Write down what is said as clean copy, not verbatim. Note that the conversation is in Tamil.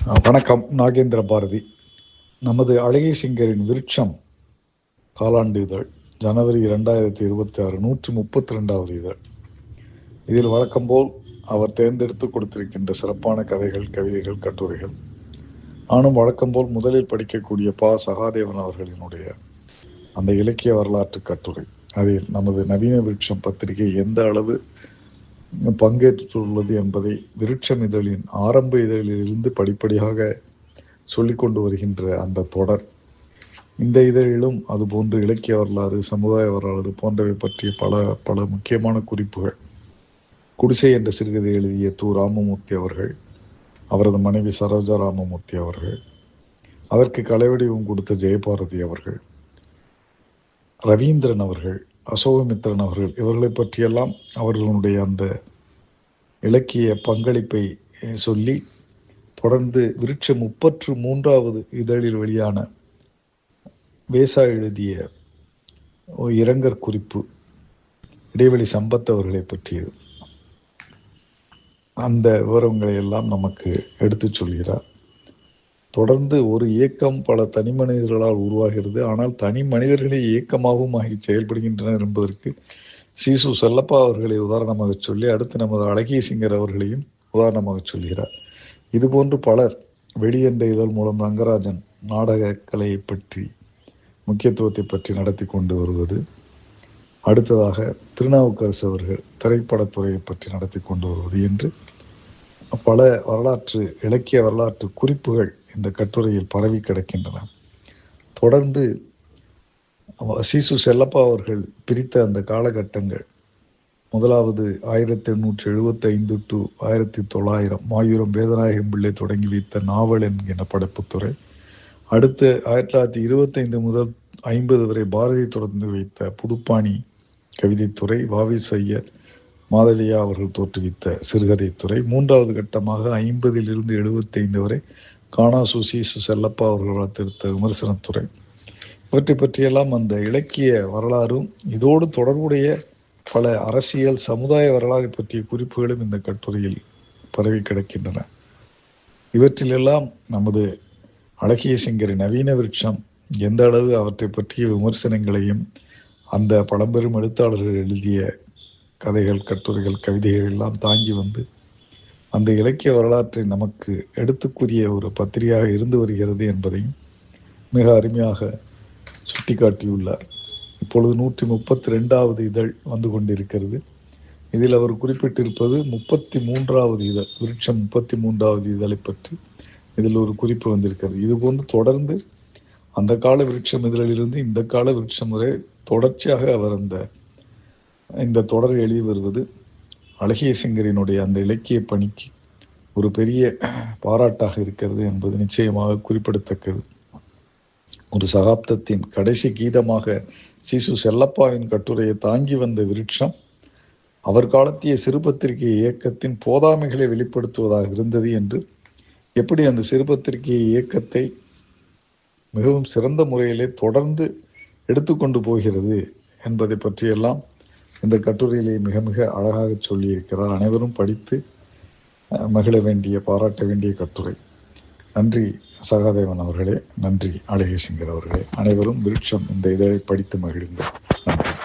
வணக்கம். நாகேந்திர பாரதி. நமது அழகிய சிங்கரின் விருட்சம் காலாண்டு இதழ், ஜனவரி 2026, 132வது இதழ். இதில் வழக்கம்போல் அவர் தேர்ந்தெடுத்து கொடுத்திருக்கின்ற சிறப்பான கதைகள், கவிதைகள், கட்டுரைகள். நானும் வழக்கம்போல் முதலில் படிக்கக்கூடிய சகாதேவன் அவர்களினுடைய அந்த இலக்கிய வரலாற்று கட்டுரை. அதில் நமது நவீன விருட்சம் பத்திரிகை எந்த அளவு பங்கேற்றுள்ளது என்பதை விருட்சம் இதழின் ஆரம்ப இதழிலிருந்து படிப்படியாக சொல்லிக்கொண்டு வருகின்ற அந்த தொடர். இந்த இதழிலும் அதுபோன்று இலக்கிய வரலாறு, சமுதாய வரலாறு போன்றவை பற்றிய பல முக்கியமான குறிப்புகள். குடிசை என்ற சிறுகதை எழுதிய ராமமூர்த்தி அவர்கள், அவரது மனைவி சரோஜா ராமமூர்த்தி அவர்கள், அதற்கு கலைவடிவம் கொடுத்த ஜெயபாரதி அவர்கள், ரவீந்திரன் அவர்கள், அசோகமித்திரன் அவர்கள், இவர்களை பற்றியெல்லாம் அவர்களுடைய அந்த இலக்கிய பங்களிப்பை சொல்லி தொடர்ந்து விருட்சம் 33வது இதழில் வெளியான வேசா எழுதிய இரங்கற் குறிப்பு இடைவெளி சம்பத் அவர்களை பற்றியது. அந்த விவரங்களை எல்லாம் நமக்கு எடுத்து சொல்கிறார். தொடர்ந்து ஒரு இயக்கம் பல தனி மனிதர்களால் உருவாகிறது. ஆனால் தனி மனிதர்களே இயக்கமாகவும் ஆகி செயல்படுகின்றனர் என்பதற்கு சீசு செல்லப்பா அவர்களை உதாரணமாக சொல்லி அடுத்து நமது அழகிய சிங்கர் அவர்களையும் உதாரணமாக சொல்கிறார். இதுபோன்று பலர் வெளி என்ற இதழ் மூலம் ரங்கராஜன் நாடக கலையை பற்றி, முக்கியத்துவத்தை பற்றி நடத்தி கொண்டு வருவது, அடுத்ததாக திருநாவுக்கரசு அவர்கள் திரைப்படத்துறையை பற்றி நடத்தி கொண்டு வருவது என்று பல வரலாற்று இலக்கிய வரலாற்று குறிப்புகள் இந்த கட்டுரையில் பரவி கிடக்கின்றன. தொடர்ந்து சீசு செல்லப்பா அவர்கள் பிரித்த அந்த காலகட்டங்கள், முதலாவது 1875 to 1900 மாயூரம் வேதநாயகம் பிள்ளை தொடங்கி வைத்த நாவல் என்கிற படைப்புத்துறை, அடுத்து 1925 முதல் 50 வரை பாரதி தொடர்ந்து வைத்த புதுப்பாணி கவிதைத்துறை, வாவி ஐயர், மாதவியா அவர்கள் தோற்றுவித்த சிறுகதைத்துறை, மூன்றாவது கட்டமாக 50 to 75 வரை காணாசு சீசு செல்லப்பா அவர்கள் வளர்த்தெடுத்த விமர்சனத்துறை, இவற்றை பற்றியெல்லாம் அந்த இலக்கிய வரலாறும் இதோடு தொடர்புடைய பல அரசியல் சமுதாய வரலாறு பற்றிய குறிப்புகளும் இந்த கட்டுரையில் பரவி கிடக்கின்றன. இவற்றிலெல்லாம் நமது அழகிய சிங்கரின் நவீன விருட்சம் எந்த அளவு அவற்றை பற்றிய விமர்சனங்களையும், அந்த பழம்பெரும் எழுத்தாளர்கள் எழுதிய கதைகள், கட்டுரைகள், கவிதைகள் எல்லாம் தாங்கி வந்து அந்த இலக்கிய வரலாற்றை நமக்கு எடுத்துக்கூறிய ஒரு பத்திரிகையாக இருந்து வருகிறது என்பதையும் மிக அருமையாக சுட்டிக்காட்டியுள்ளார். இப்பொழுது 132வது இதழ் வந்து கொண்டிருக்கிறது. இதில் அவர் குறிப்பிட்டிருப்பது 33வது இதழ், விருட்சம் 33வது இதழை பற்றி இதில் ஒரு குறிப்பு வந்திருக்கிறது. இதுபோன்று தொடர்ந்து அந்த கால விருட்சம் இதழிலிருந்து இந்த கால விருட்சம் வரை தொடர்ச்சியாக அவர் இந்த தொடர் எழுதி வருவது அழகிய சிங்கரினுடைய அந்த இலக்கிய பணிக்கு ஒரு பெரிய பாராட்டாக இருக்கிறது என்பது நிச்சயமாக குறிப்பிடத்தக்கது. ஒரு சகாப்தத்தின் கடைசி கீதமாக சீசு செல்லப்பாவின் கட்டுரையை தாங்கி வந்த விருட்சம் அவர் காலத்திய சிறுபத்திரிகை இயக்கத்தின் போதாமைகளை வெளிப்படுத்துவதாக இருந்தது என்று, எப்படி அந்த சிறுபத்திரிகை இயக்கத்தை மிகவும் சிறந்த முறையிலே தொடர்ந்து எடுத்துக்கொண்டு போகிறது என்பதை பற்றியெல்லாம் இந்த கட்டுரையிலே மிக மிக அழகாக சொல்லியிருக்கிறார். அனைவரும் படித்து மகிழ வேண்டிய, பாராட்ட வேண்டிய கட்டுரை. நன்றி சகாதேவன் அவர்களே, நன்றி அழகிய சிங்கர் அவர்களே. அனைவரும் விருட்சம் இந்த இதழை படித்து மகிழுங்கள். நன்றி.